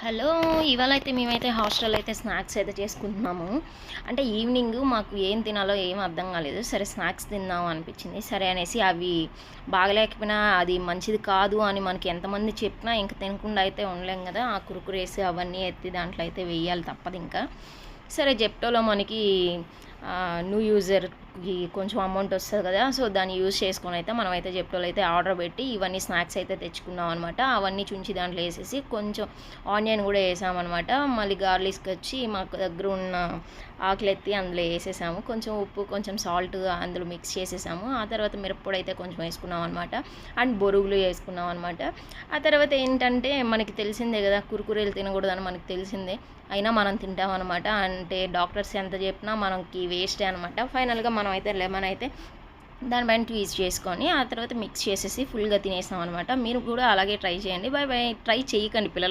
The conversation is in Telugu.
హలో! ఇవాళైతే మేమైతే హాస్టల్‌లో అయితే స్నాక్స్ అయితే చేసుకుంటున్నాము. అంటే ఈవినింగ్ మాకు ఏం తినాలో ఏం అర్థం కాలేదు. సరే స్నాక్స్ తిందాం అనిపించింది. సరే అనేసి అవి బాగలేకపోయినా అది మంచిది కాదు అని మనకి ఎంతమంది చెప్పినా ఇంక తినకుండా అయితే ఉండలేం కదా! ఆ కుర్కురేస్ అవన్నీ ఎత్తి దాంట్లో అయితే వేయాలి తప్పదింకా. సరే జెప్టోలో మనకి న్యూ యూజర్‌కి కొంచెం అమౌంట్ వస్తది కదా! సో, దాన్ని యూజ్ చేసుకొనైతే మనమైతే జెప్టోలో అయితే ఆర్డర్ పెట్టి ఇవన్నీ స్నాక్స్ అయితే తెచ్చుకున్నాం అనమాట. అవన్నీ చుంచి దాంట్లో ఏసేసి కొంచెం ఆనియన్ కూడా ఏసామనమాట. మళ్ళీ గార్లిక్ వచ్చి మాకు దగ్గర ఉన్న ఆకులెత్తి అందులో ఏసేసాము. కొంచెం ఉప్పు, కొంచెం సాల్ట్ అందులో మిక్స్ చేసేసాము. ఆ తర్వాత మిరప్పొడి అయితే కొంచెం వేసుకున్నాం అనమాట. అండ్ బొరుగులు వేసుకున్నాం అనమాట. ఆ తర్వాత ఏంటంటే మనకి తెలిసిందే కదా! కుర్కురేలు తినకూడదని మనకు తెలిసిందే. అయినా మనం తింటామనమాట. అంటే డాక్టర్స్ ఎంత చెప్పినా మనకి వేస్టే అనమాట. ఫైనల్‌గా మనమైతే లెమన్ అయితే దానిపైన ట్వీస్ట్ చేసుకొని ఆ తర్వాత మిక్స్ చేసేసి ఫుల్‌గా తినేసామనమాట. మీరు కూడా అలాగే ట్రై చేయండి. By by. ట్రై చేయకండి పిల్లలు